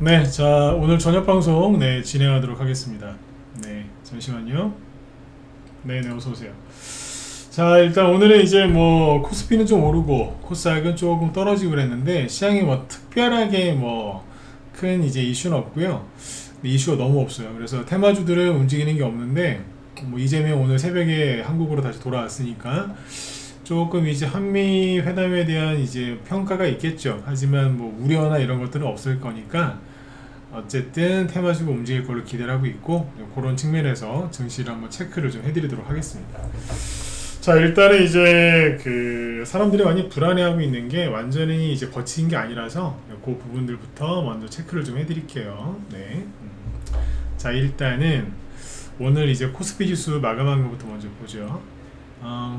네, 자, 오늘 저녁 방송 진행하도록 하겠습니다. 네, 잠시만요. 네, 어서오세요. 자, 일단 오늘은 이제 뭐 코스피는 좀 오르고 코스닥은 조금 떨어지고 그랬는데 시장이 뭐 특별하게 뭐 큰 이제 이슈는 없고요. 이슈가 너무 없어요. 그래서 테마주들은 움직이는 게 없는데 뭐 이재명 오늘 새벽에 한국으로 다시 돌아왔으니까 조금 이제 한미 회담에 대한 이제 평가가 있겠죠. 하지만 뭐 우려나 이런 것들은 없을 거니까 어쨌든 테마주가 움직일 걸로 기대를 하고 있고, 그런 측면에서 증시를 한번 체크를 좀 해드리도록 하겠습니다. 자, 일단은 이제 그 사람들이 많이 불안해하고 있는 게 완전히 이제 거친 게 아니라서 그 부분들부터 먼저 체크를 좀 해드릴게요. 네. 자, 일단은 오늘 이제 코스피 지수 마감한 것부터 먼저 보죠.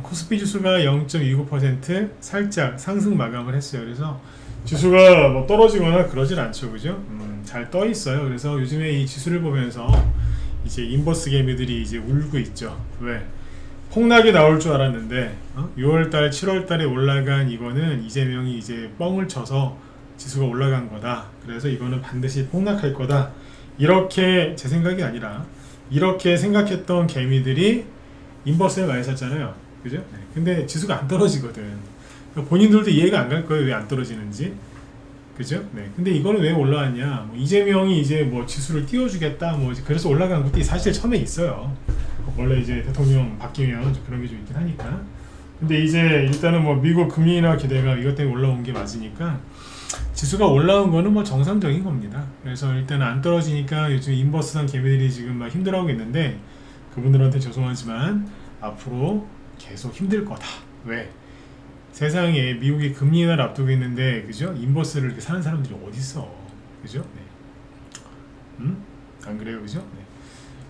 코스피 지수가 0.29% 살짝 상승 마감을 했어요. 그래서 지수가 뭐 떨어지거나 그러진 않죠, 그죠? 잘 떠 있어요. 그래서 요즘에 이 지수를 보면서 이제 인버스 개미들이 이제 울고 있죠. 왜? 폭락이 나올 줄 알았는데 6월달, 7월달에 올라간 이거는 이재명이 이제 뻥을 쳐서 지수가 올라간 거다. 그래서 이거는 반드시 폭락할 거다. 이렇게 제 생각이 아니라 이렇게 생각했던 개미들이 인버스에 많이 샀잖아요. 그죠? 네. 근데 지수가 안 떨어지거든. 본인들도 이해가 안 갈 거예요. 왜 안 떨어지는지. 그죠? 네. 근데 이거는 왜 올라왔냐? 뭐 이재명이 이제 뭐 지수를 띄워주겠다. 뭐 그래서 올라간 것도 사실 처음에 있어요. 원래 이제 대통령 바뀌면 그런 게 좀 있긴 하니까. 근데 이제 일단은 뭐 미국 금리 인하 기대가 이것 때문에 올라온 게 맞으니까 지수가 올라온 거는 뭐 정상적인 겁니다. 그래서 일단은 안 떨어지니까 요즘 인버스상 개미들이 지금 막 힘들어하고 있는데 그분들한테 죄송하지만 앞으로 계속 힘들 거다. 왜? 세상에 미국이 금리 인하를 앞두고 있는데, 그죠? 인버스를 이렇게 사는 사람들이 어딨어. 그죠? 네. 안 그래요? 그죠? 네.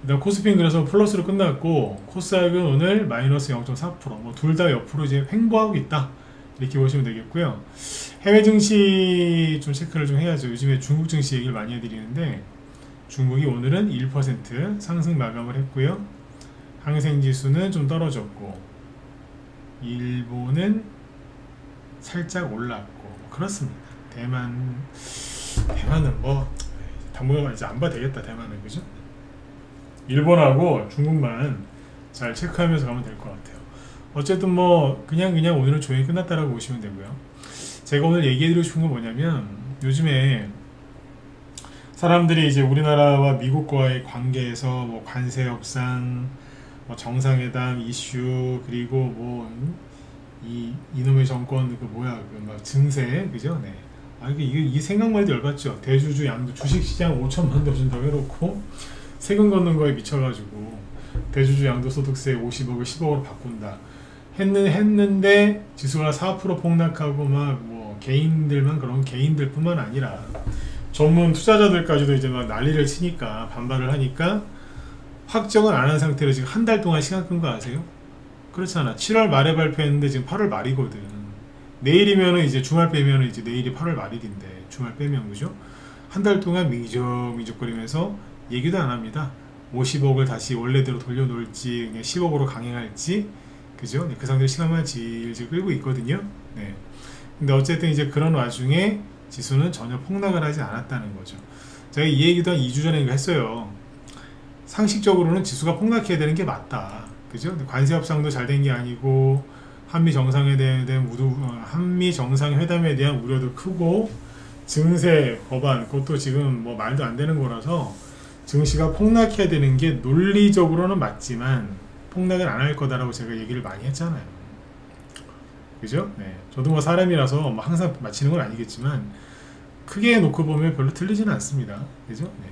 일단 코스피는 그래서 플러스로 끝났고, 코스닥은 오늘 마이너스 0.4%, 뭐 둘 다 옆으로 이제 횡보하고 있다. 이렇게 보시면 되겠고요. 해외 증시 좀 체크를 좀 해야죠. 요즘에 중국 증시 얘기를 많이 해드리는데, 중국이 오늘은 1% 상승 마감을 했고요. 항생지수는 좀 떨어졌고, 일본은 살짝 올랐고, 그렇습니다. 대만은 뭐 당분간 이제 안 봐도 되겠다. 대만은, 그죠? 일본하고 중국만 잘 체크하면서 가면 될 것 같아요. 어쨌든 뭐 그냥 오늘은 조용히 끝났다라고 보시면 되고요. 제가 오늘 얘기해드리고 싶은 건 뭐냐면, 요즘에 사람들이 이제 우리나라와 미국과의 관계에서 뭐 관세 협상, 뭐 정상회담 이슈, 그리고 뭐 이놈의 정권 그 뭐야 그 막 증세, 그죠? 네. 이게 생각만 해도 열받죠. 대주주 양도 주식시장 5천만 더 준다고 해놓고 세금 걷는 거에 미쳐가지고 대주주 양도소득세 50억을 10억으로 바꾼다 했는데 지수가 4% 폭락하고 막 뭐 개인들만, 그런 개인들뿐만 아니라 전문 투자자들까지도 이제 막 난리를 치니까, 반발을 하니까 확정은 안 한 상태로 지금 한 달 동안 시간 끈 거 아세요? 그렇잖아. 7월 말에 발표했는데 지금 8월 말이거든. 내일이면은 이제 주말 빼면은 이제 내일이 8월 말일인데, 주말 빼면, 그죠? 한 달 동안 미적거리면서 얘기도 안 합니다. 50억을 다시 원래대로 돌려놓을지 그냥 10억으로 강행할지, 그죠? 네, 그 상태로 시간만 질질 끌고 있거든요. 네. 근데 어쨌든 이제 그런 와중에 지수는 전혀 폭락을 하지 않았다는 거죠. 제가 이 얘기도 한 2주 전에 했어요. 상식적으로는 지수가 폭락해야 되는 게 맞다. 그죠? 관세 협상도 잘 된 게 아니고, 한미 정상회담에 대한 우려도 크고, 증세 법안 그것도 지금 뭐 말도 안 되는 거라서 증시가 폭락해야 되는 게 논리적으로는 맞지만 폭락은 안 할 거다라고 제가 얘기를 많이 했잖아요. 그죠? 네. 저도 뭐 사람이라서 뭐 항상 맞히는 건 아니겠지만 크게 놓고 보면 별로 틀리지는 않습니다. 그죠? 네.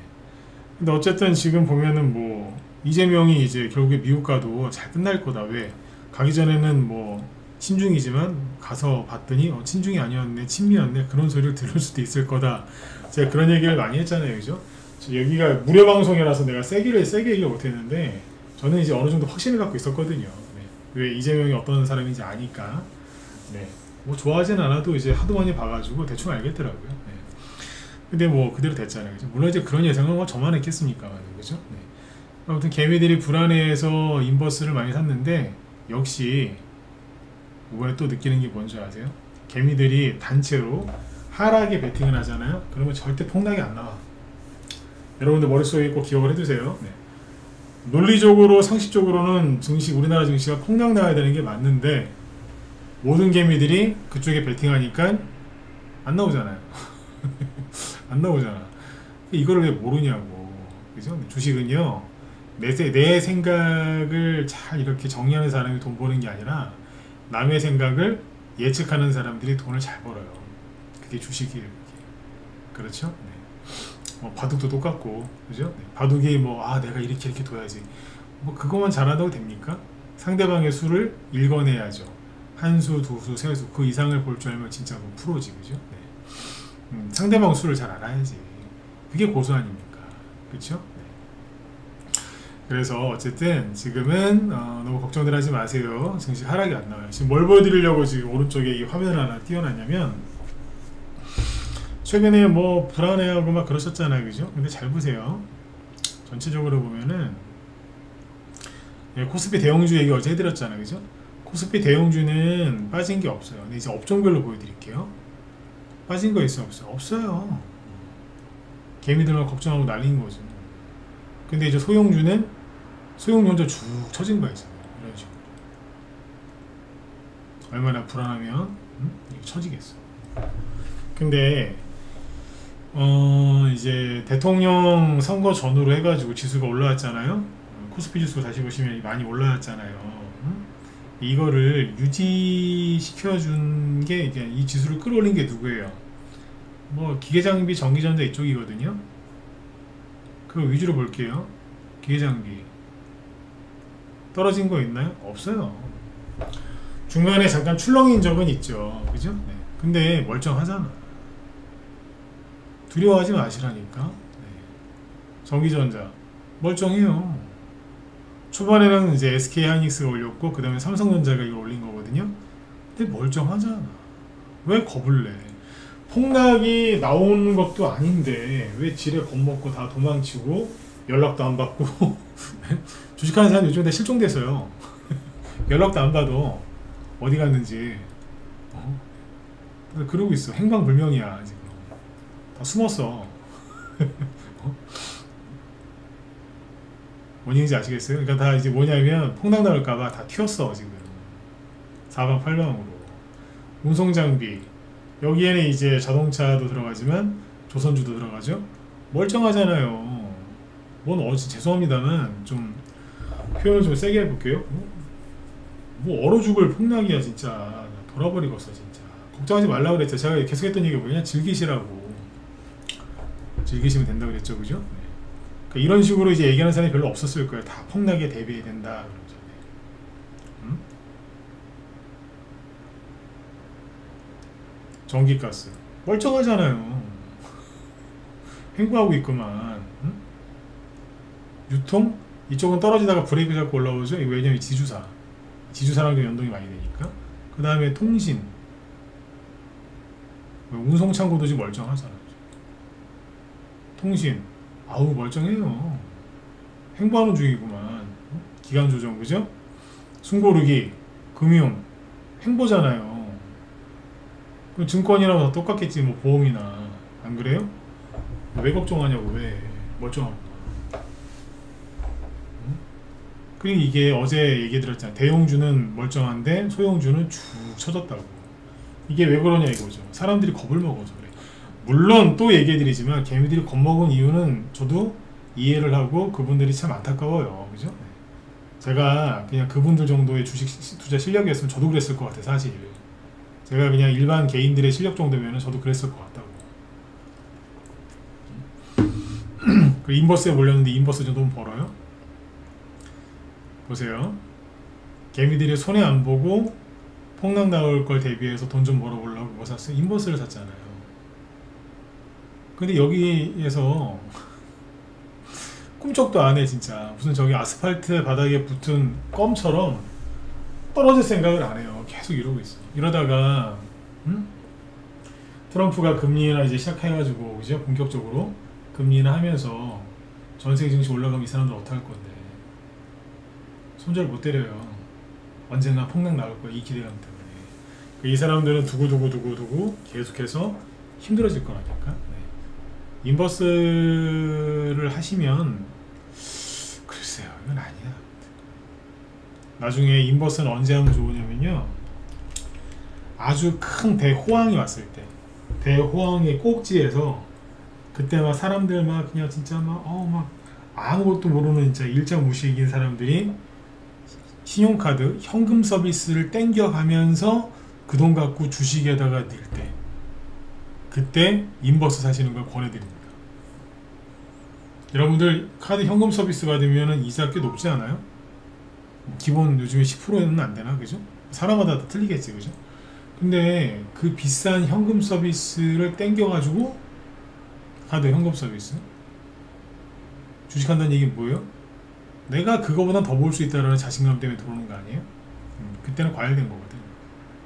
근데 어쨌든 지금 보면은 뭐 이재명이 이제 결국에 미국 가도 잘 끝날 거다. 왜? 가기 전에는 뭐 친중이지만 가서 봤더니 친중이 아니었네, 친미였네, 그런 소리를 들을 수도 있을 거다. 제가 그런 얘기를 많이 했잖아요. 그죠? 여기가 무료 방송이라서 내가 세게 얘기를 못했는데 저는 이제 어느 정도 확신을 갖고 있었거든요. 네. 왜? 이재명이 어떤 사람인지 아니까. 네. 뭐 좋아하진 않아도 이제 하도 많이 봐가지고 대충 알겠더라고요. 네. 근데 뭐 그대로 됐잖아요. 그죠? 물론 이제 그런 예상은 뭐 저만 했겠습니까? 그죠? 네. 아무튼 개미들이 불안해해서 인버스를 많이 샀는데, 역시 이번에 또 느끼는 게 뭔지 아세요? 개미들이 단체로 하락에 베팅을 하잖아요. 그러면 절대 폭락이 안 나와. 여러분들 머릿속에 꼭 기억을 해두세요. 네. 논리적으로 상식적으로는 증시 우리나라 증시가 폭락 나야 되는 게 맞는데 모든 개미들이 그쪽에 베팅하니까 안 나오잖아요. 안 나오잖아. 이거를 왜 모르냐고. 그죠? 주식은요 내 생각을 잘 이렇게 정리하는 사람이 돈 버는 게 아니라 남의 생각을 예측하는 사람들이 돈을 잘 벌어요. 그게 주식이에요. 그게. 그렇죠? 네. 바둑도 똑같고, 그죠? 네. 바둑이 내가 이렇게 둬야지. 그것만 잘한다고 됩니까? 상대방의 수를 읽어내야죠. 한 수, 두 수, 세 수, 그 이상을 볼 줄 알면 진짜 프로지, 그죠? 네. 상대방 수를 잘 알아야지. 그게 고수 아닙니까? 그렇죠? 네. 그래서 어쨌든 지금은 너무 걱정들 하지 마세요. 증시 하락이 안 나와요. 지금 뭘 보여드리려고 지금 오른쪽에 이 화면을 하나 띄워놨냐면 최근에 불안해하고 막 그러셨잖아요, 그죠? 근데 잘 보세요. 전체적으로 보면은 코스피 대형주 얘기 어제 해드렸잖아요, 그죠? 코스피 대형주는 빠진 게 없어요. 근데 이제 업종별로 보여드릴게요. 빠진 거 있어요, 없어요? 없어요. 개미들만 걱정하고 날린 거죠. 근데 이제 소형주는 소형주 혼자 쭉 처진 거예요. 이런 식으로. 얼마나 불안하면 이렇게 처지겠어. 근데 이제 대통령 선거 전후로 해가지고 지수가 올라왔잖아요. 코스피 지수 다시 보시면 많이 올라왔잖아요. 이거를 유지시켜준 게 이제 이 지수를 끌어올린 게 누구예요? 기계장비, 전기전자 이쪽이거든요. 그거 위주로 볼게요. 기계장비 떨어진 거 있나요? 없어요. 중간에 잠깐 출렁인 적은 있죠, 그죠? 네. 근데 멀쩡하잖아. 두려워하지 마시라니까. 네. 전기전자 멀쩡해요. 초반에는 이제 SK하이닉스가 올렸고 그 다음에 삼성전자가 이걸 올린 거거든요. 근데 멀쩡하잖아. 왜 겁을 내? 폭락이 나오는 것도 아닌데 왜 지레 겁먹고 다 도망치고 연락도 안 받고 주식하는 사람 요즘에 다 실종됐어요. 연락도 안 받아. 어디 갔는지. 그러고 있어. 행방불명이야 지금. 다 숨었어. 뭔 얘기인지 아시겠어요? 그러니까 다 이제 뭐냐면 폭락 나올까봐 다 튀었어 지금. 사방팔방으로. 운송장비 여기에는 이제 자동차도 들어가지만 조선주도 들어가죠. 멀쩡하잖아요. 죄송합니다만 좀 표현을 좀 세게 해볼게요. 얼어 죽을 폭락이야 진짜. 돌아버리겠어 진짜. 걱정하지 말라고 그랬죠. 제가 계속했던 얘기가 뭐냐, 즐기시라고. 즐기시면 된다고 그랬죠, 그죠? 네. 그러니까 이런 식으로 이제 얘기하는 사람이 별로 없었을 거예요. 다 폭락에 대비해야 된다. 전기가스 멀쩡하잖아요. 횡보하고 있구만. 유통? 이쪽은 떨어지다가 브레이크 잡고 올라오죠. 왜냐면 지주사랑 좀 연동이 많이 되니까. 그 다음에 통신, 운송창고도 지금 멀쩡하잖아요. 통신 아우 멀쩡해요. 횡보하는 중이구만. 기간조정, 그죠? 숨고르기, 금융 횡보잖아요. 그럼 증권이랑 다 똑같겠지. 보험이나. 안 그래요? 왜 걱정하냐고. 왜 멀쩡하고. 그리고 이게 어제 얘기 들었잖아요. 대형주는 멀쩡한데 소형주는 쭉 쳐졌다고. 이게 왜 그러냐 이거죠. 사람들이 겁을 먹어서 그래. 물론 또 얘기해드리지만 개미들이 겁먹은 이유는 저도 이해를 하고 그분들이 참 안타까워요. 그죠? 제가 그냥 그분들 정도의 주식 투자 실력이었으면 저도 그랬을 것 같아. 사실 제가 그냥 일반 개인들의 실력 정도면 저도 그랬을 것 같다고. 그 인버스에 몰렸는데 인버스 정도 돈 벌어요? 보세요. 개미들이 손해 안 보고 폭락 나올 걸 대비해서 돈 좀 벌어보려고 뭐 샀어요? 인버스를 샀잖아요. 근데 여기에서 꿈쩍도 안 해 진짜. 무슨 저기 아스팔트 바닥에 붙은 껌처럼 떨어질 생각을 안 해요. 계속 이러고 있어. 이러다가 트럼프가 금리나 이제 시작해가지고 그죠? 본격적으로 금리나 하면서 전세 증시 올라가면 이 사람들 어떡할 건데. 손절 못 때려요. 언젠가 폭락 나올 거야. 이 기대감 때문에. 이 사람들은 두고 계속해서 힘들어질 거라니까. 네. 인버스를 하시면 글쎄요, 이건 아니야. 나중에 인버스는 언제 하면 좋으냐면요, 아주 큰 대호황이 왔을 때, 대호황의 꼭지에서 그때 막 사람들 막 그냥 진짜 막 아무것도 모르는 진짜 일장 무식인 사람들이 신용카드 현금 서비스를 땡겨가면서 그 돈 갖고 주식에다가 넣을 때, 그때 인버스 사시는 걸 권해드립니다. 여러분들 카드 현금 서비스 받으면 이자 꽤 높지 않아요? 기본 요즘에 10%는 안 되나, 그죠? 사람마다 다 틀리겠지, 그죠? 근데 그 비싼 현금 서비스를 땡겨가지고, 카드 현금 서비스 주식한다는 얘기는 뭐예요? 내가 그거보다 더 벌 수 있다는 자신감 때문에 들어오는 거 아니에요? 그때는 과열된 거거든.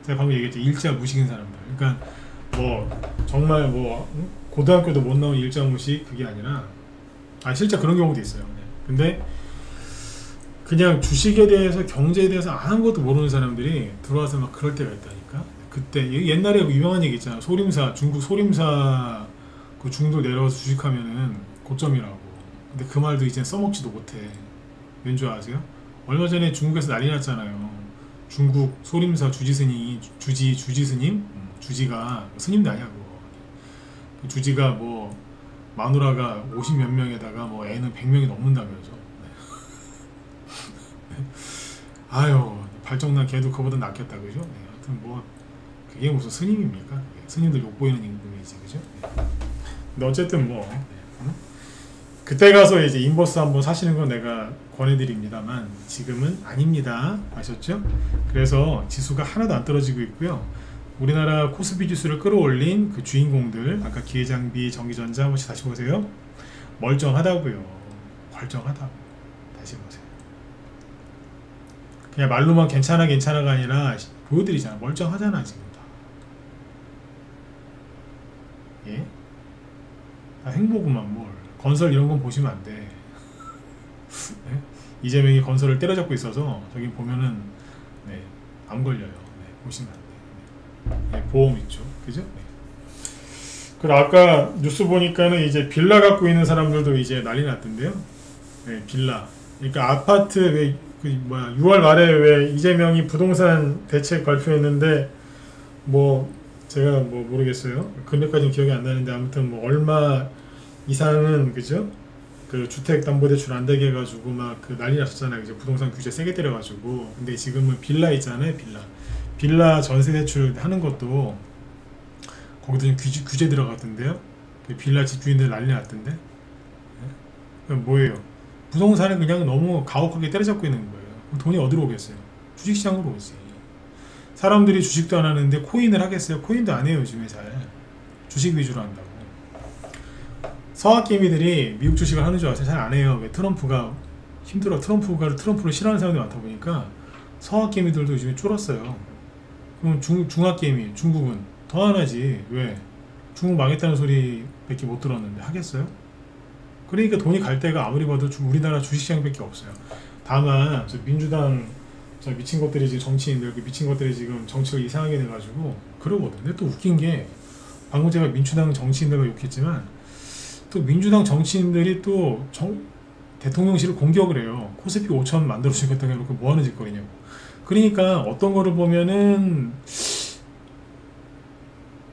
제가 방금 얘기했죠, 일자 무식인 사람들. 그러니까 뭐 정말 뭐 고등학교도 못 나온 일자 무식, 그게 아니라 실제 그런 경우도 있어요. 근데 그냥 주식에 대해서, 경제에 대해서 아무것도 모르는 사람들이 들어와서 막 그럴 때가 있다니까. 그때 옛날에 유명한 얘기 있잖아. 소림사, 중국 소림사 그 중도 내려와서 주식하면은 고점이라고. 근데 그 말도 이제 써먹지도 못해. 왠지 아세요? 얼마 전에 중국에서 난리 났잖아요. 중국 소림사 주지스님, 주지가 스님도 아니야 그거. 그 주지가 뭐 마누라가 50 몇 명에다가 뭐 애는 100명이 넘는다면서. 아유, 발정난 걔도 그거보다 낫겠다, 그죠? 네, 하여튼 뭐 그게 무슨 스님입니까? 스님들 욕보이는 임금이지, 그죠? 근데 어쨌든 뭐 그때 가서 이제 인버스 한번 사시는 건 내가 권해드립니다만 지금은 아닙니다. 아셨죠? 그래서 지수가 하나도 안 떨어지고 있고요. 우리나라 코스피 지수를 끌어올린 그 주인공들, 아까 기계장비, 전기전자 한 번씩 다시 보세요. 멀쩡하다고요. 멀쩡하다고. 다시 보세요. 그냥 말로만 괜찮아 괜찮아가 아니라 보여드리잖아. 멀쩡하잖아 지금 다. 예? 다 행보구만 뭘. 건설 이런 건 보시면 안 돼. 네? 이재명이 건설을 때려잡고 있어서 저기 보면은 네, 안 걸려요. 네, 보시면 안 돼. 네, 보험 있죠, 그죠? 네. 그리고 아까 뉴스 보니까는 이제 빌라 갖고 있는 사람들도 이제 난리 났던데요. 네, 빌라. 그러니까 아파트 왜 그 뭐야 6월 말에 왜 이재명이 부동산 대책 발표했는데 뭐 제가 뭐 모르겠어요. 금액까지는 기억이 안 나는데 아무튼 뭐 얼마 이상은 그죠? 그 주택담보대출 안 되게 해가지고 막 그 난리 났었잖아요. 이제 부동산 규제 세게 때려가지고. 근데 지금은 빌라 있잖아요, 빌라 전세 대출 하는 것도 거기도 좀 규제 들어갔던데요. 그 빌라 집주인들 난리 났던데. 네? 뭐예요? 부동산을 그냥 너무 가혹하게 때려잡고 있는 거예요. 그럼 돈이 어디로 오겠어요? 주식시장으로 오지. 사람들이 주식도 안 하는데 코인을 하겠어요? 코인도 안 해요, 요즘에 잘. 주식 위주로 한다고. 서학개미들이 미국 주식을 하는 줄 아세요? 잘 안 해요. 왜? 트럼프가 힘들어. 트럼프를 싫어하는 사람들이 많다 보니까 서학개미들도 요즘에 줄었어요. 그럼 중학개미, 중국은 더 안 하지. 왜? 중국 망했다는 소리밖에 못 들었는데 하겠어요? 그러니까 돈이 갈 데가 아무리 봐도 우리나라 주식시장밖에 없어요. 다만 저 민주당 저 미친 것들이 지금 정치인들 그 미친 것들이 지금 정치를 이상하게 돼가지고 그러거든. 근데 또 웃긴 게 방금 제가 민주당 정치인들과 욕했지만 또 민주당 정치인들이 또 대통령실을 공격을 해요. 코스피 5천 만들어주겠다고 해놓고 뭐하는 짓거리냐고. 그러니까 어떤 거를 보면은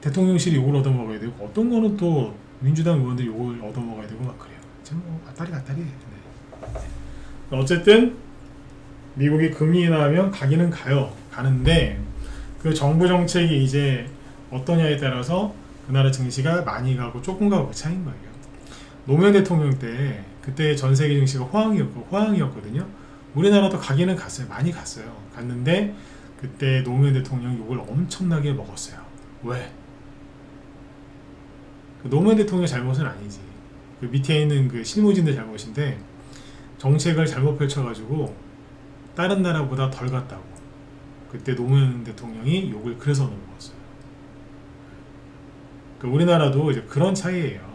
대통령실이 욕을 얻어먹어야 되고 어떤 거는 또 민주당 의원들이 욕을 얻어먹어야 되고 막 그래요. 참 뭐 왔다리 네. 어쨌든 미국이 금리 인하하면 가기는 가는데 그 정부 정책이 이제 어떠냐에 따라서 그 나라 증시가 많이 가고 조금 가고 그 차이인 거예요. 노무현 대통령 때 그때 전 세계 증시가 호황이었거든요. 우리나라도 가기는 갔어요. 많이 갔어요. 갔는데 그때 노무현 대통령 욕을 엄청나게 먹었어요. 왜? 그 노무현 대통령 잘못은 아니지. 그 밑에 있는 그 실무진들 잘못인데 정책을 잘못 펼쳐가지고 다른 나라보다 덜 갔다고. 그때 노무현 대통령이 욕을 그래서 먹었어요. 그 우리나라도 이제 그런 차이예요.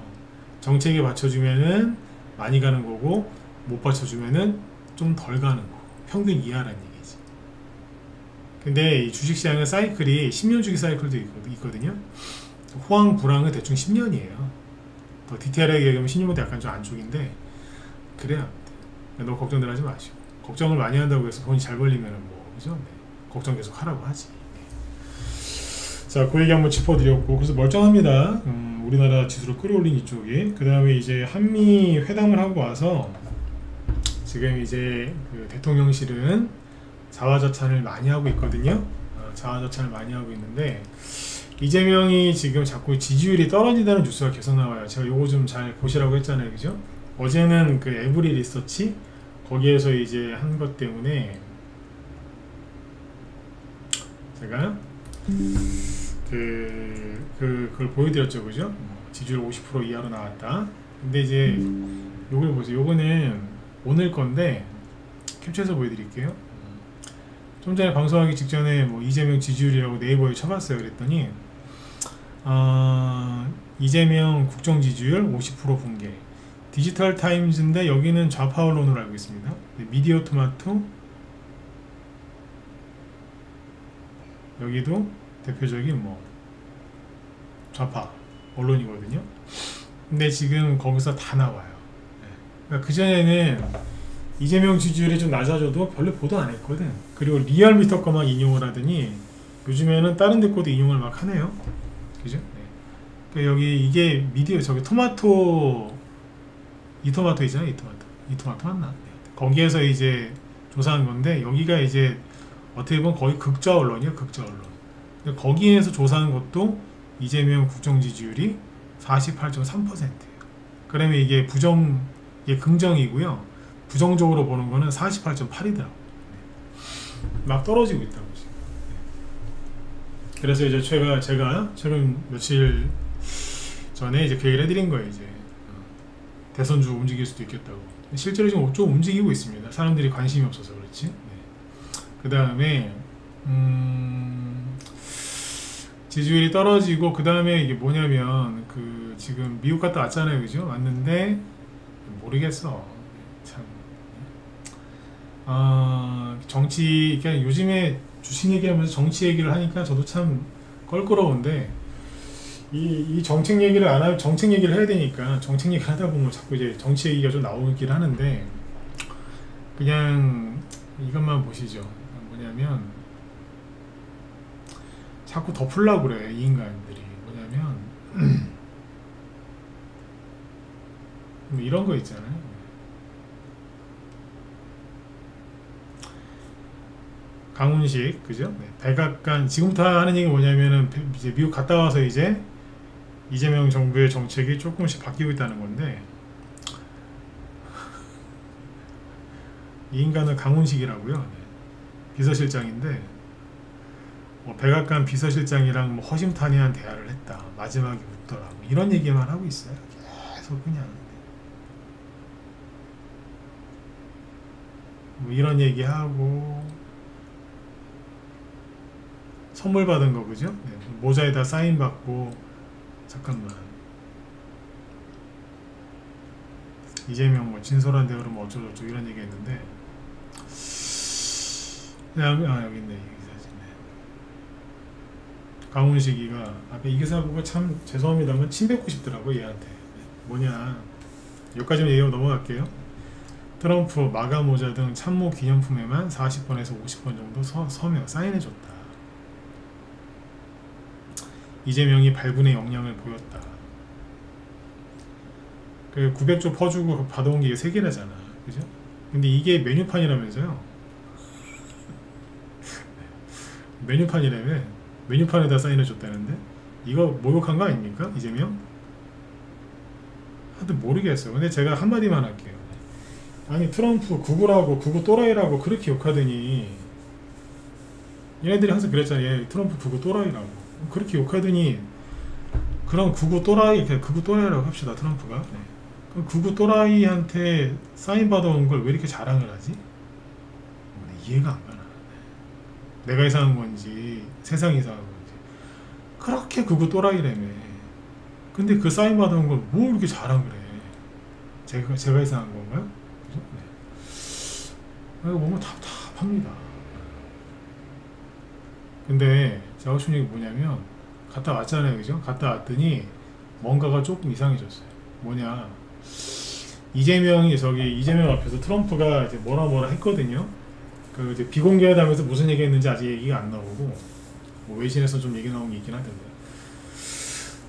정책에 받쳐주면은 많이 가는 거고 못 받쳐주면은 좀 덜 가는 거. 평균 이하라는 얘기지. 근데 이 주식시장의 사이클이 10년 주기 사이클도 있거든요. 호황 불황은 대충 10년이에요. 더 디테일하게 얘기하면 신입모도 약간 좀 안쪽인데 그래야 합니다. 너무 걱정들 하지 마시고 걱정을 많이 한다고 해서 돈이 잘 벌리면은 뭐 그죠? 네. 걱정 계속 하라고 하지. 자, 그 얘기 한번 짚어드렸고 그래서 멀쩡합니다. 우리나라 지수를 끌어올린 이쪽이. 그 다음에 이제 한미 회담을 하고 와서 지금 이제 그 대통령실은 자화자찬을 많이 하고 있거든요. 자화자찬을 많이 하고 있는데 이재명이 지금 자꾸 지지율이 떨어진다는 뉴스가 계속 나와요. 제가 요거 좀 잘 보시라고 했잖아요, 그죠? 어제는 그 에브리 리서치 거기에서 이제 한 것 때문에 제가 그걸 보여드렸죠, 그죠? 지지율 50% 이하로 나왔다. 근데 이제 요걸 보세요. 요거는 오늘 건데 캡처해서 보여드릴게요. 좀 전에 방송하기 직전에 뭐 이재명 지지율이라고 네이버에 쳐봤어요. 그랬더니 이재명 국정 지지율 50% 붕괴. 디지털 타임즈인데 여기는 좌파 언론으로 알고 있습니다. 미디어 토마토 여기도 대표적인 뭐 좌파 언론이거든요. 근데 지금 거기서 다 나와요. 그러니까 그전에는 이재명 지지율이 좀 낮아져도 별로 보도 안 했거든. 그리고 리얼미터 거만 인용을 하더니 요즘에는 다른 데 거도 인용을 막 하네요. 그죠? 네. 그러니까 여기 이게 미디어 저기 토마토 이토마토 있잖아요. 이토마토 맞나? 네. 거기에서 이제 조사한 건데 여기가 이제 어떻게 보면 거의 극좌 언론이에요. 극좌 언론. 거기에서 조사한 것도 이재명 국정 지지율이 48.3%예요. 그러면 이게 이게 긍정이고요. 부정적으로 보는 거는 48.8이더라고요. 막 떨어지고 있다고 지금. 그래서 이제 제가 최근 며칠 전에 이제 그 얘기를 해드린 거예요. 이제 대선주 움직일 수도 있겠다고. 실제로 지금 좀 움직이고 있습니다. 사람들이 관심이 없어서 그렇지. 네. 그 다음에 지지율이 떨어지고 그 다음에 이게 뭐냐면 그 지금 미국 갔다 왔잖아요, 그죠? 왔는데 모르겠어. 참. 정치, 그러니까 요즘에 주식 얘기하면서 정치 얘기를 하니까 저도 참 껄끄러운데 이 정책 얘기를 안 하면 정책 얘기를 해야 되니까 정책 얘기를 하다 보면 자꾸 이제 정치 얘기가 좀 나오긴 하는데 그냥 이것만 보시죠. 뭐냐면 자꾸 덮으려고 그래 이 인간들이. 뭐냐면 뭐 이런 거 있잖아요. 강훈식 그죠? 네, 백악관 지금부터 하는 얘기 뭐냐면은 이제 미국 갔다 와서 이제 이재명 정부의 정책이 조금씩 바뀌고 있다는 건데 이 인간은 강훈식이라고요. 네, 비서실장인데 뭐 백악관 비서실장이랑 뭐 허심탄회한 대화를 했다. 마지막에 웃더라. 뭐 이런 얘기만 하고 있어요. 계속 그냥 뭐 이런 얘기하고 선물 받은 거 그죠? 네, 모자에다 사인 받고 잠깐만 이재명 뭐 진솔한 대우로 뭐 어쩌고저쩌고 이런 얘기 했는데 여기 있네 이 사진네. 강훈식이가 아까 이 기사 보고 참 죄송합니다만 침 뱉고 싶더라고 얘한테. 뭐냐 여기까지만 얘기하고 넘어갈게요. 트럼프 마가 모자 등 참모 기념품에만 40번에서 50번 정도 서명 사인해줬다. 이재명이 발군의 역량을 보였다. 그 900조 퍼주고 받아온 게 3개라잖아. 그죠? 근데 이게 메뉴판이라면서요. 메뉴판이라며. 메뉴판에다 사인해줬다는데 이거 모욕한 거 아닙니까? 이재명? 하여튼 모르겠어요. 근데 제가 한마디만 할게요. 아니 트럼프 구구라고 구구 또라이라고 그렇게 욕하더니 얘네들이 항상 그랬잖아요. 얘 트럼프 구구 또라이라고 그렇게 욕하더니 그럼 구구 또라이 그냥 구구 또라이라고 합시다. 트럼프가. 네. 그럼 구구 또라이한테 사인 받아온 걸 왜 이렇게 자랑을 하지? 이해가 안 가나. 내가 이상한 건지 세상이 이상한 건지. 그렇게 구구 또라이라며. 근데 그 사인 받아온 걸 뭐 이렇게 자랑을 해? 제가 이상한 건가요? 그죠? 네. 이거 보면 답답합니다. 근데 제가 하고 싶은 얘기 뭐냐면 갔다 왔잖아요, 그죠? 갔다 왔더니 뭔가가 조금 이상해졌어요. 뭐냐, 이재명 앞에서 트럼프가 이제 뭐라 했거든요. 그 이제 비공개하다면서 무슨 얘기했는지 아직 얘기가 안 나오고, 뭐 외신에서 좀 얘기 나온 게 있긴 하던데.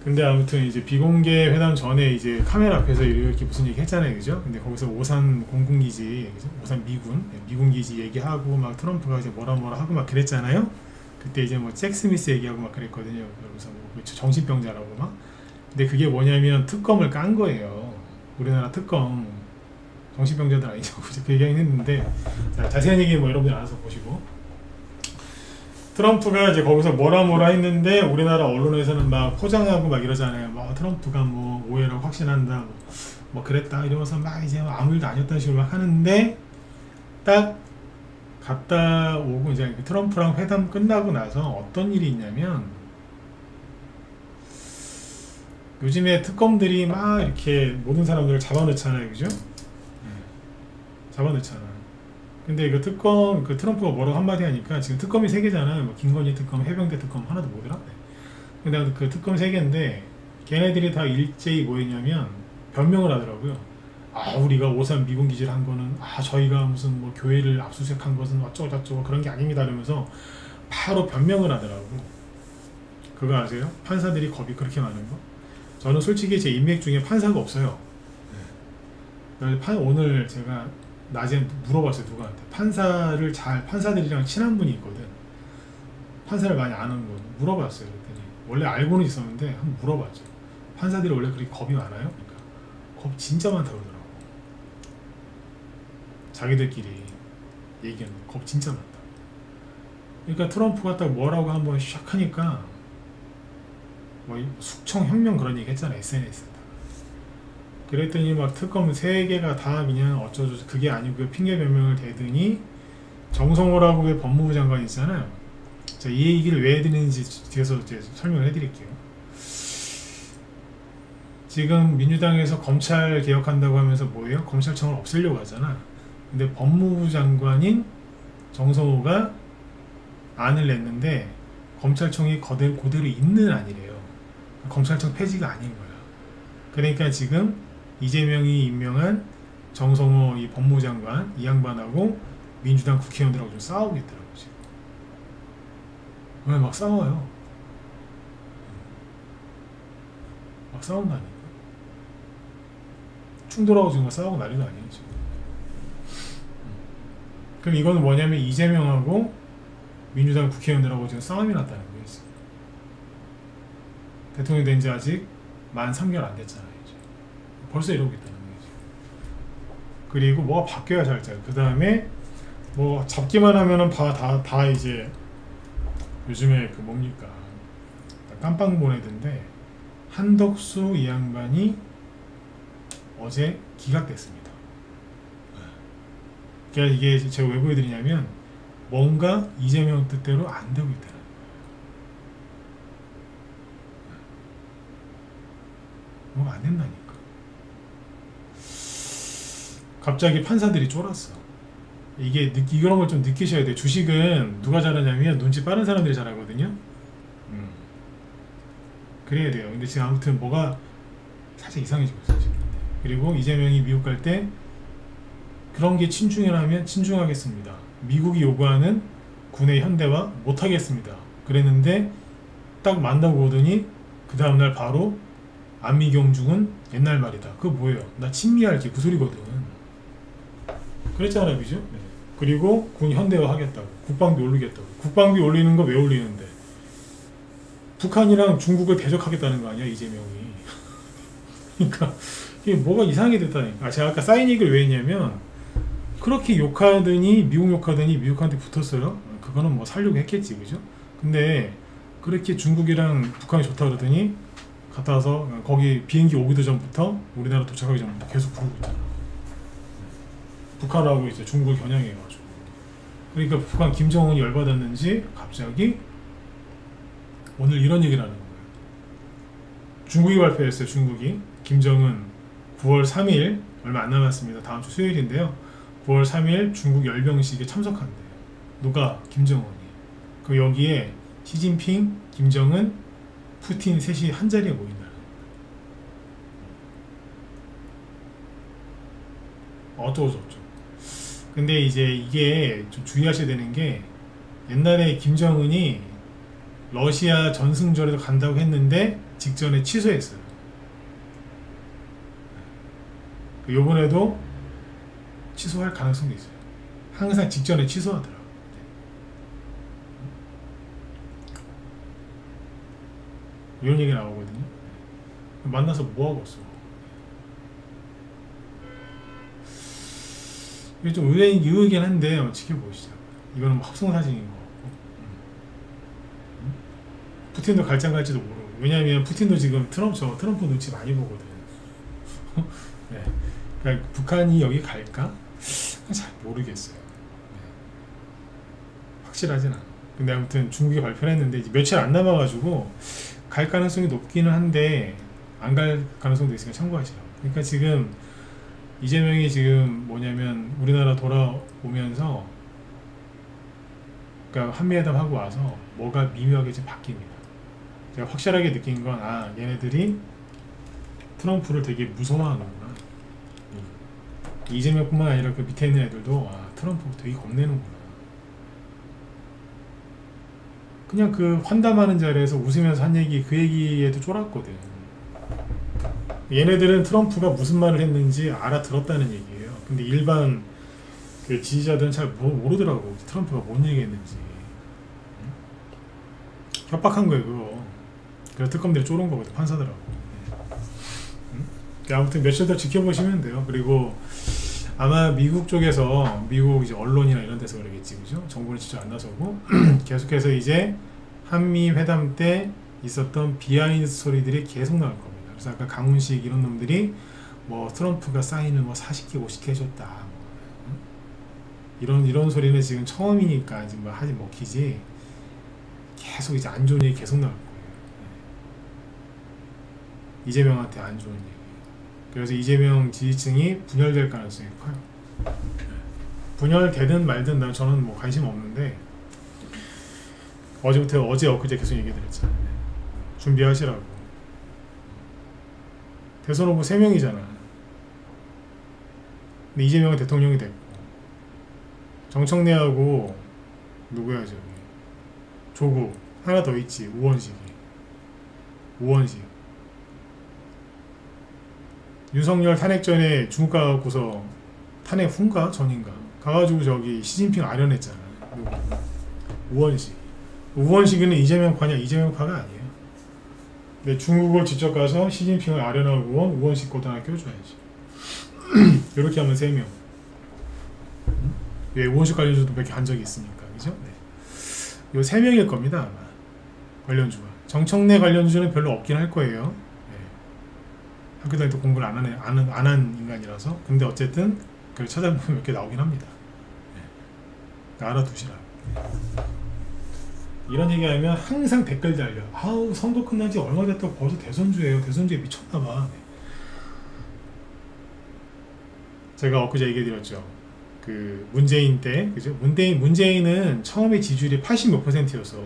근데 아무튼 이제 비공개 회담 전에 이제 카메라 앞에서 이렇게 무슨 얘기 했잖아요, 그죠? 근데 거기서 오산 공군기지, 그죠? 오산 미군 기지 얘기하고 막 트럼프가 이제 뭐라 하고 막 그랬잖아요. 그때 이제 뭐 잭 스미스 얘기하고 막 그랬거든요. 그래서 뭐 정신병자라고 막. 근데 그게 뭐냐면 특검을 깐 거예요. 우리나라 특검. 정신병자들 아니죠. 그 얘기 했는데, 자, 자세한 얘기 뭐 여러분들 알아서 보시고. 트럼프가 이제 거기서 뭐라 했는데 우리나라 언론에서는 막 포장하고 막 이러잖아요. 뭐 트럼프가 뭐 오해라고 확신한다, 뭐 그랬다 이러면서 막 이제 아무 일도 아니었다는 식으로 막 하는데, 딱 갔다 오고 이제 트럼프랑 회담 끝나고 나서 어떤 일이 있냐면, 요즘에 특검들이 막 이렇게 모든 사람들을 잡아넣잖아요, 그죠? 잡아넣잖아. 근데 그 특검, 그 트럼프가 뭐라고 한마디 하니까 지금 특검이 3개잖아요. 뭐 김건희 특검, 해병대 특검 하나도 뭐더라? 근데 그 특검 3개인데 걔네들이 다 일제히 뭐 했냐면 변명을 하더라고요. 아, 우리가 오산 미군 기지를 한 거는 저희가 무슨 뭐 교회를 압수수색한 것은 어쩌고저쩌고 그런 게 아닙니다 이러면서 바로 변명을 하더라고. 그거 아세요? 판사들이 겁이 그렇게 많은 거? 저는 솔직히 제 인맥 중에 판사가 없어요. 오늘 제가 낮에 물어봤어요, 누구한테. 판사들이랑 친한 분이 있거든. 판사를 많이 아는 분. 물어봤어요. 그랬더니, 원래 알고는 있었는데, 한번 물어봤죠. 판사들이 원래 그렇게 겁이 많아요? 그러니까, 겁 진짜 많다고 그러더라고. 자기들끼리 얘기하는 겁 진짜 많다. 그러니까 트럼프가 딱 뭐라고 한번 샥 하니까, 뭐, 숙청혁명 그런 얘기 했잖아, SNS에다. 그랬더니 막 특검 3개가 다 그냥 어쩌고저쩌고 그게 아니고요, 핑계 변명을 대더니 정성호라고 왜 법무부 장관 있잖아요. 자, 이 얘기를 왜 해드리는지 뒤에서 이제 설명을 해드릴게요. 지금 민주당에서 검찰 개혁한다고 하면서 뭐예요? 검찰청을 없애려고 하잖아. 근데 법무부 장관인 정성호가 안을 냈는데 검찰청이 그대로 있는 안이래요. 검찰청 폐지가 아닌 거야. 그러니까 지금 이재명이 임명한 정성호 이 법무부 장관, 이 양반하고 민주당 국회의원들하고 좀 싸우고 있더라고요, 지금. 왜 막 싸워요? 막 싸운다니까. 충돌하고 지금 막 싸우고 난리도 아니에요, 지금. 그럼 이거는 뭐냐면 이재명하고 민주당 국회의원들하고 지금 싸움이 났다는 거예요, 지금. 대통령이 된 지 아직 만 3개월 안 됐잖아요. 벌써 이러고 있다는 거지. 그리고 뭐가 바뀌어야 잘자요. 그 다음에 뭐 잡기만 하면은 다 이제 요즘에 그 뭡니까, 깜빵 보내던데 한덕수 이 양반이 어제 기각됐습니다. 그러니까 이게 제가 왜 보여드리냐면 뭔가 이재명 뜻대로 안 되고 있다는 거예요. 뭐가 안 된다니까. 갑자기 판사들이 쫄았어. 이게 이런 걸 좀 느끼셔야 돼요. 주식은 누가 잘하냐면 눈치 빠른 사람들이 잘하거든요. 그래야 돼요. 근데 지금 아무튼 뭐가 살짝 이상해지고 있어요, 지금. 그리고 이재명이 미국 갈 때 그런 게 친중이라면 친중하겠습니다. 미국이 요구하는 군의 현대화 못하겠습니다. 그랬는데 딱 만나고 오더니 그 다음날 바로 안미경중은 옛날 말이다. 그거 뭐예요? 나 친미할게 그 소리거든. 그랬잖아요, 그죠? 네. 그리고 군 현대화 하겠다고, 국방비 올리겠다고. 국방비 올리는 거 왜 올리는데? 북한이랑 중국을 대적하겠다는 거 아니야, 이재명이. 그러니까 이게 뭐가 이상하게 됐다니까. 제가 아까 사인 얘기를 왜 했냐면 그렇게 욕하더니 미국 욕하더니 미국한테 붙었어요. 그거는 뭐 살려고 했겠지, 그죠? 근데 그렇게 중국이랑 북한이 좋다 그러더니 갔다 와서 거기 비행기 오기도 전부터 우리나라 도착하기 전부터 계속 부르고 있잖아. 북한하고 이제 중국을 겨냥해가지고. 그러니까 북한 김정은이 열받았는지 갑자기 오늘 이런 얘기를 하는 거예요. 중국이 발표했어요. 중국이 김정은 9월 3일 얼마 안 남았습니다. 다음 주 수요일인데요. 9월 3일 중국 열병식에 참석한대요. 누가? 김정은이. 그 여기에 시진핑, 김정은, 푸틴 셋이 한 자리에 모인다는 거예요. 어쩌고 저쩌고. 근데 이제 이게 좀 주의하셔야 되는 게, 옛날에 김정은이 러시아 전승절에도 간다고 했는데 직전에 취소했어요. 요번에도 취소할 가능성도 있어요. 항상 직전에 취소하더라고요. 이런 얘기 나오거든요. 만나서 뭐하고 있어? 이게 좀 의외긴 한데 지켜보시죠. 이거는 뭐 합성사진인 것 같고, 푸틴도 갈장 갈지도 모르고. 왜냐면 푸틴도 지금 트럼프 눈치 많이 보거든. 네. 그러니까 북한이 여기 갈까? 잘 모르겠어요. 네. 확실하진 않아. 근데 아무튼 중국이 발표를 했는데 이제 며칠 안 남아가지고 갈 가능성이 높기는 한데 안 갈 가능성도 있으니까 참고하시라고. 그러니까 지금 이재명이 지금 뭐냐면 우리나라 돌아오면서, 그러니까 한미회담 하고 와서 뭐가 미묘하게 좀 바뀝니다. 제가 확실하게 느낀 건, 얘네들이 트럼프를 되게 무서워하는구나. 이재명뿐만 아니라 그 밑에 있는 애들도 트럼프 되게 겁내는구나. 그냥 그 환담하는 자리에서 웃으면서 한 얘기, 그 얘기에도 쫄았거든. 얘네들은 트럼프가 무슨 말을 했는지 알아들었다는 얘기예요. 근데 일반 그 지지자들은 잘 모르더라고. 트럼프가 뭔 얘기했는지. 협박한 거예요, 그거. 그래서 특검들이 쫄은 거거든, 판사들하고. 아무튼 며칠 더 지켜보시면 돼요. 그리고 아마 미국 쪽에서, 미국 이제 언론이나 이런 데서 그러겠지, 그죠? 정부는 진짜 안 나서고 계속해서 이제 한미 회담 때 있었던 비하인드 스토리들이 계속 나올 겁니다. 그래서 아까 강훈식 이런 놈들이 뭐 트럼프가 사인을 뭐 40개 50개 해줬다, 이런 소리는 지금 처음이니까 지금 뭐 하지 먹히지, 계속 이제 안 좋은 얘기 계속 나올 거예요. 이재명한테 안 좋은 얘기. 그래서 이재명 지지층이 분열될 가능성이 커요. 분열되든 말든 저는 뭐 관심 없는데, 어제 엊그제 계속 얘기 드렸잖아요. 준비하시라고. 대선 후보 3명이잖아. 근데 이재명은 대통령이 됐고, 정청래하고 누구야 저기, 조국 하나 더 있지, 우원식. 윤석열 탄핵 전에 중국 가고서, 탄핵 후인가 전인가 가가지고 저기 시진핑 아련했잖아. 우원식은 이재명파냐? 이재명파가 아니에요. 근데 중국을 직접 가서 시진핑을 아련하고 온 우원식 고등학교 줘야지. 이렇게 하면 3명. 왜 우원식 관련주도 몇 개 한 적이 있으니까, 그죠? 네. 요 3명일 겁니다, 아마. 관련주가. 정청래 관련주는 별로 없긴 할 거예요. 학교 다닐 때 공부를 안 한 인간이라서. 근데 어쨌든 그걸 찾아보면 몇 개 나오긴 합니다. 알아두시라. 이런 얘기하면 항상 댓글 달려. 아우, 선거 끝난 지 얼마 됐다고 벌써 대선주예요. 대선주에 미쳤나봐. 제가 엊그제 얘기해드렸죠. 그 문재인 때, 그죠? 문재인은 처음에 지지율이 80 몇 %였어.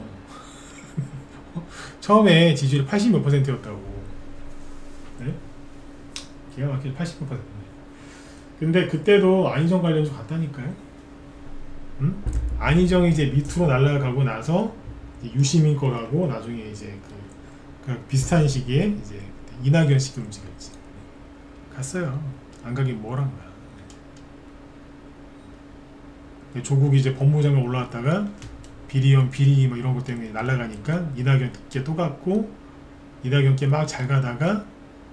처음에 지지율이 80 몇 %였다고. 네? 기가 막히게 80 몇 %. 근데 그때도 안희정 관련주 갔다니까요. 안희정이 이제 밑으로 날아가고 나서 유시민 거라고 나중에 이제 그 비슷한 시기에 이제 이낙연 씨가 움직였지. 갔어요. 안 가긴 뭘 한 거야. 조국이 이제 법무장관 올라왔다가 비리 뭐 이런 것 때문에 날아가니까 이낙연께 또 갔고, 이낙연께 막 잘 가다가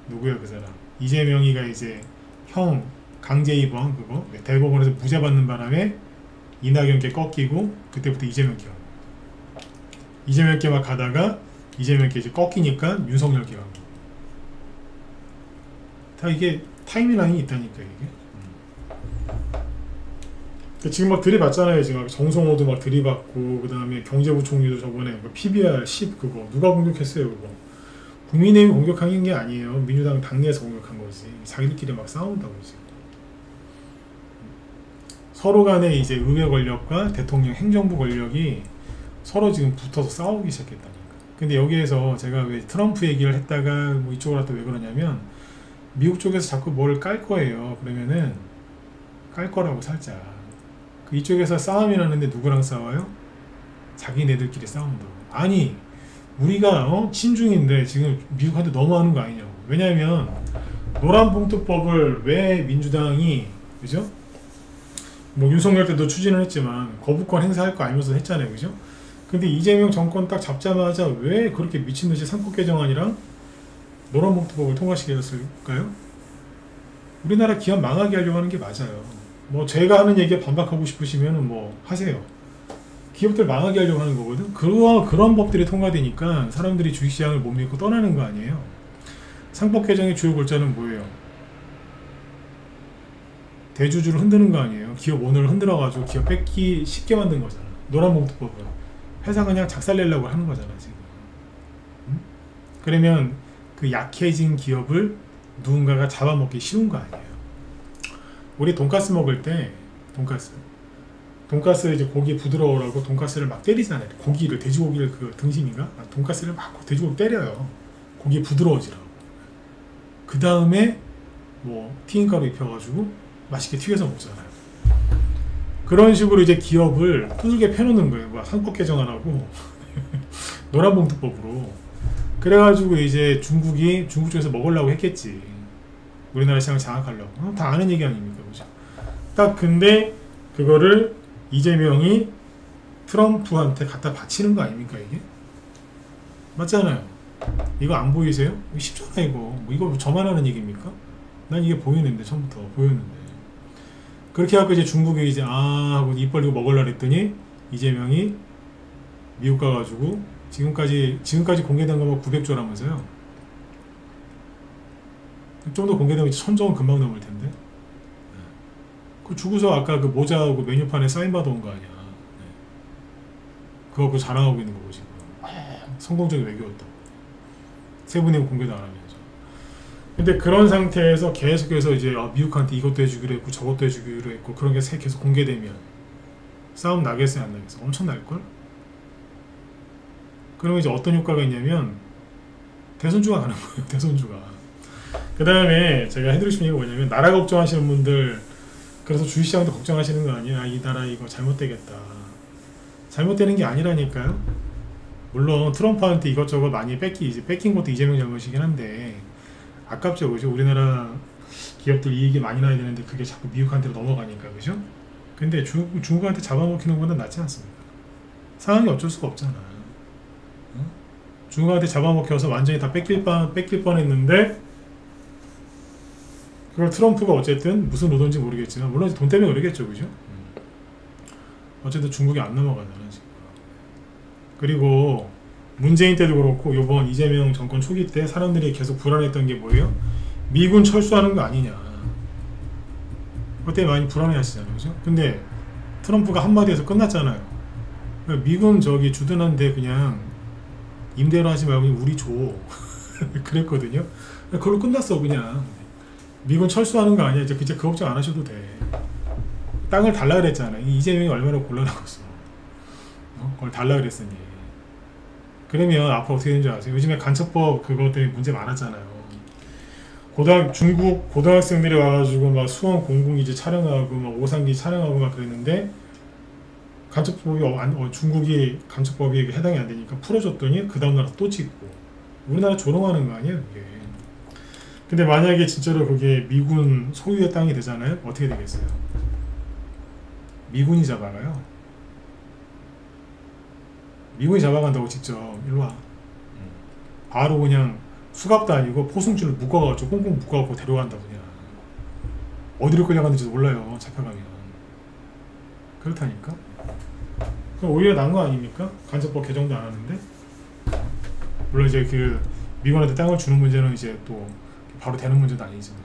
누구야 그 사람, 이재명이가 이제 형 강제 입원 그거 대법원에서 무죄 받는 바람에 이낙연께 꺾이고, 그때부터 이재명께 막 가다가 이재명께 이제 꺾이니까 윤석열께 가고. 다 이게 타임라인이 있다니까 이게. 지금 막 들이받잖아요. 지금 정성호도 막 들이받고, 그 다음에 경제부총리도 저번에 PBR 10 그거 누가 공격했어요? 그거 국민의힘이 공격한 게 아니에요. 민주당 당내에서 공격한 거지. 자기들끼리 막 싸운다고 지금. 서로 간에 이제 의회 권력과 대통령 행정부 권력이 서로 지금 붙어서 싸우기 시작했다니까. 근데 여기에서 제가 왜 트럼프 얘기를 했다가 뭐 이쪽으로 갔다 왜 그러냐면, 미국 쪽에서 자꾸 뭘 깔 거예요. 그러면은 깔 거라고 살짝. 그 이쪽에서 싸움이 나는데 누구랑 싸워요? 자기네들끼리 싸운다고. 아니 우리가 친중인데 지금 미국한테 너무하는 거 아니냐고. 왜냐면 노란봉투법을 왜 민주당이 그죠? 뭐 윤석열 때도 추진을 했지만 거부권 행사할 거 알면서 했잖아요, 그죠? 근데 이재명 정권 딱 잡자마자 왜 그렇게 미친듯이 상법 개정안이랑 노란봉투법을 통과시켰을까요? 우리나라 기업 망하게 하려고 하는 게 맞아요. 뭐 제가 하는 얘기에 반박하고 싶으시면 뭐 하세요. 기업들 망하게 하려고 하는 거거든. 그런 법들이 통과되니까 사람들이 주식시장을 못 믿고 떠나는 거 아니에요. 상법 개정의 주요 골자는 뭐예요? 대주주를 흔드는 거 아니에요. 기업 오너를 흔들어가지고 기업 뺏기 쉽게 만든 거잖아. 노란봉투법은 회사 그냥 작살내려고 하는 거잖아 지금. 응? 그러면 그 약해진 기업을 누군가가 잡아먹기 쉬운 거 아니에요. 우리 돈가스 먹을 때 돈가스 이제 고기 부드러우라고 돈가스를 막 때리잖아요. 고기를 돼지고기를 그 등심인가? 돈가스를 막 돼지고기 때려요. 고기 부드러워지라고. 그 다음에 뭐 튀김가루 입혀가지고 맛있게 튀겨서 먹잖아요. 그런 식으로 이제 기업을 두들겨 펴놓는 거예요. 뭐 상법 개정안하고 노란봉투법으로. 그래가지고 이제 중국 쪽에서 먹으려고 했겠지. 우리나라 시장을 장악하려고. 다 아는 얘기 아닙니까, 그죠? 딱 근데 그거를 이재명이 트럼프한테 갖다 바치는 거 아닙니까 이게? 맞잖아요. 이거 안 보이세요? 이거 쉽잖아 이거. 뭐 이거 저만 하는 얘기입니까? 난 이게 보이는데 처음부터 보였는데. 그렇게 하고 이제 중국이 이제 하고 입 벌리고 먹으려고 했더니 이재명이 미국 가가지고 지금까지 공개된 거면 900조라면서요. 좀 더 공개되면 1000조는 금방 넘을 텐데. 그 주고서 아까 그 모자하고 메뉴판에 사인 받아온 거 아니야. 그거 갖고 자랑하고 있는 거고 지금. 성공적인 외교였다고. 세부내용 공개도 안 하면서. 근데 그런 상태에서 계속해서 이제 미국한테 이것도 해주기로 했고 저것도 해주기로 했고 그런 게 계속 공개되면 싸움 나겠어요 안 나겠어요? 엄청 날걸? 그러면 이제 어떤 효과가 있냐면 대선주가 가는 거예요. 대선주가. 그 다음에 제가 해드리고 싶은 얘기가 뭐냐면 나라 걱정하시는 분들 그래서 주식시장도 걱정하시는 거 아니야. 이 나라 이거 잘못되겠다. 잘못되는 게 아니라니까요. 물론 트럼프한테 이것저것 많이 뺏긴 것도 이재명 잘못이긴 한데 아깝죠, 그죠? 우리나라 기업들 이익이 많이 나야 되는데 그게 자꾸 미국한테로 넘어가니까, 그죠? 근데 중국한테 잡아먹히는 것보다 낫지 않습니까? 상황이 어쩔 수가 없잖아. 응? 중국한테 잡아먹혀서 완전히 다 뺏길 뻔했는데 그걸 트럼프가 어쨌든 무슨 의도인지 모르겠지만 물론 돈 때문에 그러겠죠, 그죠? 어쨌든 중국이 안 넘어가잖아 지금. 그리고 문재인 때도 그렇고 요번 이재명 정권 초기 때 사람들이 계속 불안했던 게 뭐예요? 미군 철수하는 거 아니냐. 그때 많이 불안해하시잖아요, 그죠? 근데 트럼프가 한마디에서 끝났잖아요. 미군 저기 주둔한데 그냥 임대로 하지 말고 그냥 우리 줘. 그랬거든요. 그걸로 끝났어 그냥. 미군 철수하는 거 아니야. 이제 그 걱정 안 하셔도 돼. 땅을 달라 그랬잖아요. 이재명이 얼마나 곤란하겠어. 그걸 달라 그랬으니. 그러면 앞으로 어떻게 되는지 아세요? 요즘에 간첩법 그것 때문에 문제 많았잖아요. 중국 고등학생들이 와가지고 막 수원 공군기지 촬영하고 막 오산기 촬영하고 막 그랬는데 간첩법이 중국이 간첩법이 해당이 안 되니까 풀어줬더니 그 다음 나라 또 찍고 우리나라 조롱하는 거 아니에요 이게. 근데 만약에 진짜로 그게 미군 소유의 땅이 되잖아요. 어떻게 되겠어요? 미군이 잡아가요. 미군이 잡아간다고 직접 일로와. 바로 그냥 수갑도 아니고 포승줄을 묶어가지고 꽁꽁 묶어갖고 데려간다고 그냥. 어디로 끌려갔는지도 몰라요. 잡혀가면. 그렇다니까. 그럼 오히려 나은 거 아닙니까? 간첩법 개정도 안 하는데. 물론 이제 그 미군한테 땅을 주는 문제는 이제 또 바로 되는 문제도 아니지만.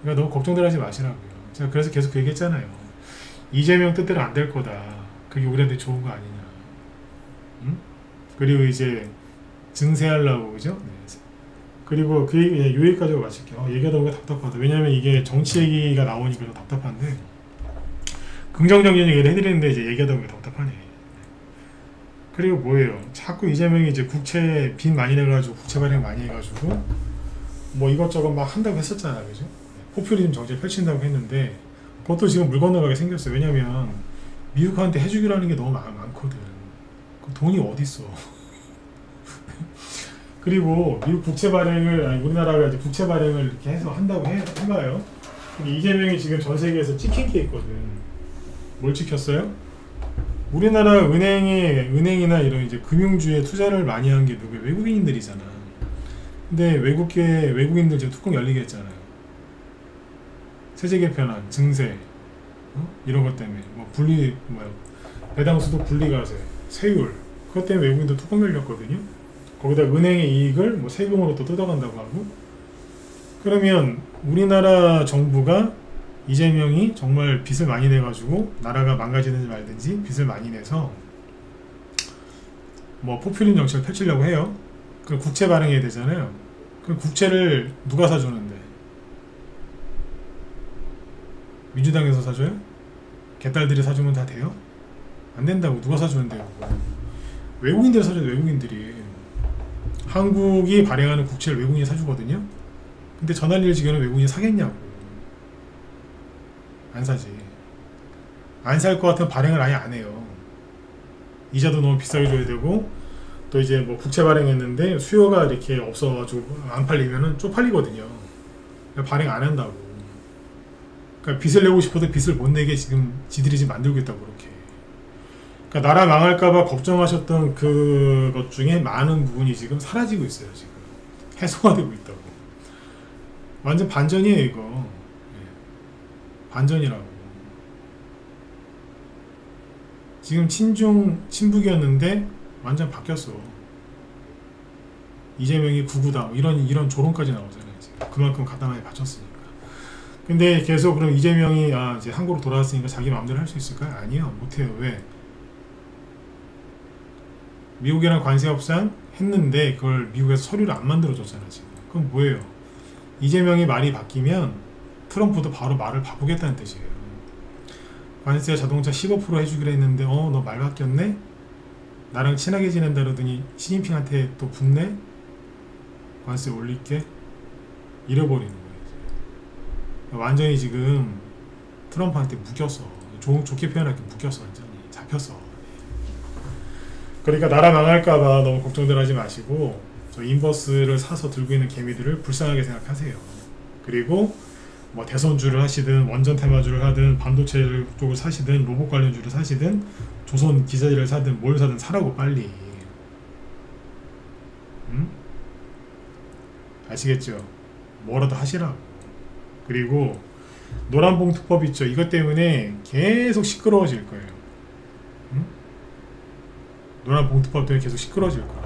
그러니까 너무 걱정들 하지 마시라고요. 제가 그래서 계속 그 얘기했잖아요. 이재명 뜻대로 안 될 거다. 그게 우리한테 좋은 거 아니냐. 응? 그리고 이제 증세하려고, 그죠? 네. 그리고 그 얘기, 요 얘기까지 마칠게요. 얘기하다 보니까 답답하다. 왜냐면 이게 정치 얘기가 나오니까 답답한데, 긍정적인 얘기를 해드리는데 이제 얘기하다 보니까 답답하네. 그리고 뭐예요? 자꾸 이재명이 이제 국채 빚 많이 내가지고 국채 발행 많이 해가지고 뭐 이것저것 막 한다고 했었잖아, 그죠? 포퓰리즘 정책 펼친다고 했는데 그것도 지금 물 건너가게 생겼어요. 왜냐면 미국한테 해주기로 하는 게 너무 많거든. 돈이 어딨어. 그리고 미국 국채 발행을, 아니 우리나라가 이제 국채 발행을 이렇게 해서 한다고 해봐요. 근데 이재명이 지금 전 세계에서 찍힌 게 있거든. 뭘 찍혔어요? 우리나라 은행이나 이런 이제 금융주에 투자를 많이 한 게 누구예요? 외국인들이잖아. 근데 외국인들 지금 뚜껑 열리게 했잖아요. 세제 개편안, 증세, 이런 것 때문에 뭐 배당수도 분리과세, 세율, 그것 때문에 외국인도 뚜껑 열렸거든요. 거기다 은행의 이익을 뭐 세금으로 또 뜯어간다고 하고. 그러면 우리나라 정부가 이재명이 정말 빚을 많이 내가지고 나라가 망가지든지 말든지 빚을 많이 내서 뭐 포퓰리즘 정책을 펼치려고 해요. 그 국채 발행해야 되잖아요. 그 국채를 누가 사주는데? 민주당에서 사줘요? 개딸들이 사주면 다 돼요? 안 된다고. 누가 사주는데요? 외국인들이 사줘요. 외국인들이. 한국이 발행하는 국채를 외국인이 사주거든요. 근데 전환일 지경은 외국인이 사겠냐고. 안 사지. 안 살 것 같으면 발행을 아예 안 해요. 이자도 너무 비싸게 줘야 되고, 또 이제 뭐 국채 발행했는데 수요가 이렇게 없어가지고 안 팔리면은 쪽팔리거든요. 발행 안 한다고. 그러니까 빚을 내고 싶어도 빚을 못 내게 지금 지들이 지금 만들고 있다고. 그렇게. 그러니까 나라 망할까봐 걱정하셨던 그것 중에 많은 부분이 지금 사라지고 있어요. 지금 해소화되고 있다고. 완전 반전이에요 이거. 반전이라고. 지금 친북이었는데 완전 바뀌었어. 이재명이 구구다 이런 조롱까지 나오잖아요. 지금. 그만큼 가담하게 바쳤으니까. 근데 계속 그럼 이재명이 이제 한국으로 돌아왔으니까 자기 마음대로 할 수 있을까요? 아니요, 못해요. 왜? 미국이랑 관세 협상 했는데 그걸 미국에서 서류를 안 만들어줬잖아 지금. 그럼 뭐예요? 이재명이 말이 바뀌면 트럼프도 바로 말을 바꾸겠다는 뜻이에요. 관세 자동차 15% 해주기로 했는데 너 말 바뀌었네? 나랑 친하게 지낸다 그러더니 시진핑한테 또 붙네? 관세 올릴게? 잃어버리는 거예요. 완전히 지금 트럼프한테 묶였어. 좋게 표현할게 묶였어. 완전히 잡혔어. 그러니까 나라 망할까봐 너무 걱정들 하지 마시고 저 인버스를 사서 들고 있는 개미들을 불쌍하게 생각하세요. 그리고 뭐 대선주를 하시든 원전 테마주를 하든 반도체 쪽을 사시든 로봇 관련주를 사시든 조선 기자재를 사든 뭘 사든 사라고 빨리. 응? 아시겠죠? 뭐라도 하시라고. 그리고 노란봉투법 있죠? 이것 때문에 계속 시끄러워질 거예요. 응? 노란봉투법 때문에 계속 시끄러워질 거예요.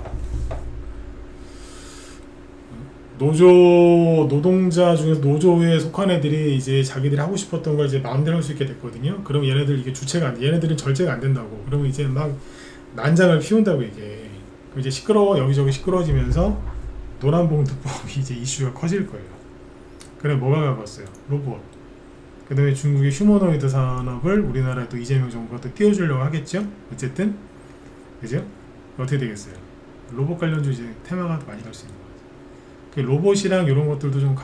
노동자 중에서 노조에 속한 애들이 이제 자기들이 하고 싶었던 걸 이제 마음대로 할 수 있게 됐거든요. 그럼 얘네들 이게 주체가 안 돼. 얘네들은 절제가 안 된다고. 그러면 이제 막 난장을 피운다고 이게. 그럼 이제 여기저기 시끄러워지면서 노란봉투법이 이제 이슈가 커질 거예요. 그래 뭐가 가봤어요? 로봇. 그 다음에 중국의 휴머노이드 산업을 우리나라에 또 이재명 정부가 또 띄워주려고 하겠죠? 어쨌든. 그죠? 어떻게 되겠어요? 로봇 관련주 이제 테마가 많이 갈 수 있는 거예요. 로봇이랑 이런 것들도 좀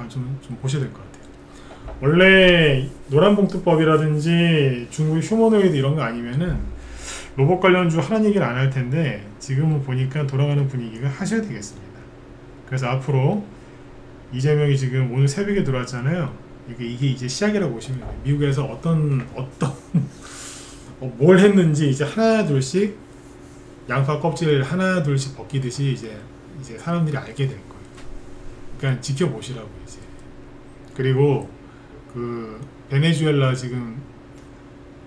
보셔야 될 것 같아요. 원래 노란봉투법이라든지 중국의 휴머노이드 이런 거 아니면은 로봇 관련주 하라는 얘기를 안 할 텐데 지금은 보니까 돌아가는 분위기가 하셔야 되겠습니다. 그래서 앞으로 이재명이 지금 오늘 새벽에 들어왔잖아요. 이게 이제 시작이라고 보시면 돼요. 미국에서 어떤 뭘 했는지 이제 하나 둘씩 양파 껍질을 하나 둘씩 벗기듯이 이제 사람들이 알게 될 거예요. 그러니까 지켜보시라고 이제. 그리고 그 베네수엘라 지금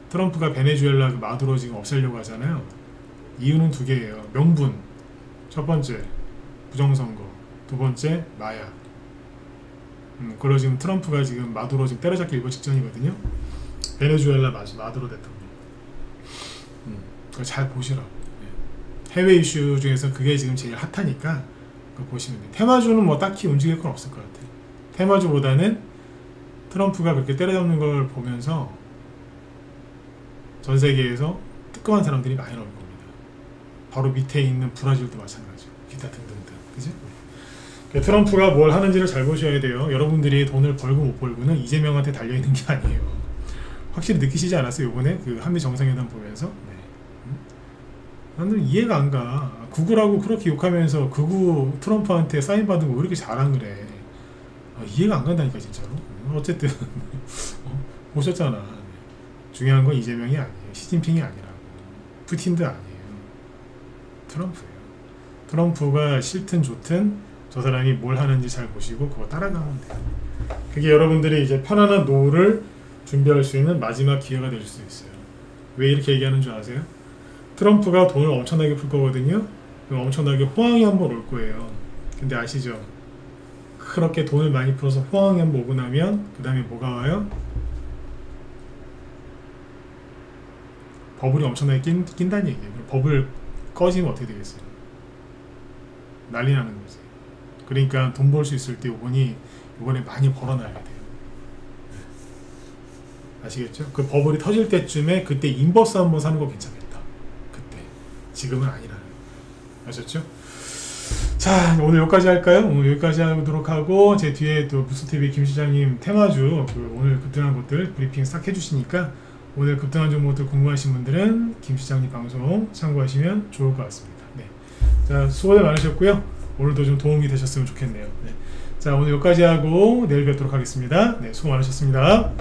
트럼프가 베네수엘라 그 마두로 지금 없애려고 하잖아요. 이유는 두 개예요. 명분. 첫 번째 부정선거. 두 번째 마약. 그리고 지금 트럼프가 지금 마두로 지금 때려잡기 일보 직전이거든요. 베네수엘라 마두로 대통령. 그거 잘 보시라고. 해외 이슈 중에서 그게 지금 제일 핫하니까 그거 보시면 돼요. 테마주는 뭐 딱히 움직일 건 없을 것 같아요. 테마주보다는 트럼프가 그렇게 때려잡는 걸 보면서 전 세계에서 뜨끔한 사람들이 많이 나올 겁니다. 바로 밑에 있는 브라질도 마찬가지고 기타 등등등. 그죠? 그러니까 트럼프가 뭘 하는지를 잘 보셔야 돼요. 여러분들이 돈을 벌고 못 벌고는 이재명한테 달려있는 게 아니에요. 확실히 느끼시지 않았어요? 요번에 그 한미 정상회담 보면서? 네. 나는 이해가 안 가. 구글하고 그렇게 욕하면서 극우 트럼프한테 사인 받은 거 왜 이렇게 잘한 그래? 이해가 안 간다니까 진짜로. 어쨌든 보셨잖아. 중요한 건 이재명이 아니에요. 시진핑이 아니라고. 푸틴도 아니에요. 트럼프예요. 트럼프가 싫든 좋든 저 사람이 뭘 하는지 잘 보시고 그거 따라가면 돼요. 그게 여러분들이 이제 편안한 노후를 준비할 수 있는 마지막 기회가 될 수 있어요. 왜 이렇게 얘기하는 줄 아세요? 트럼프가 돈을 엄청나게 풀 거거든요. 엄청나게 호황이 한번 올 거예요. 근데 아시죠? 그렇게 돈을 많이 풀어서 호황이 한번 오고 나면 그 다음에 뭐가 와요? 버블이 엄청나게 낀다는 얘기예요. 버블 꺼지면 어떻게 되겠어요? 난리 나는 거지. 그러니까 돈 벌 수 있을 때 이번에 많이 벌어놔야 돼요. 아시겠죠? 그 버블이 터질 때쯤에 그때 인버스 한번 사는 거 괜찮겠다. 그때. 지금은 아니라는 거. 아셨죠? 자, 오늘 여기까지 할까요? 오늘 여기까지 하도록 하고 제 뒤에 또 부스TV 김 시장님 테마주 오늘 급등한 것들 브리핑 싹 해주시니까 오늘 급등한 종목들 궁금하신 분들은 김 시장님 방송 참고하시면 좋을 것 같습니다. 네. 자, 수고들 많으셨고요. 오늘도 좀 도움이 되셨으면 좋겠네요. 네. 자, 오늘 여기까지 하고 내일 뵙도록 하겠습니다. 네, 수고 많으셨습니다.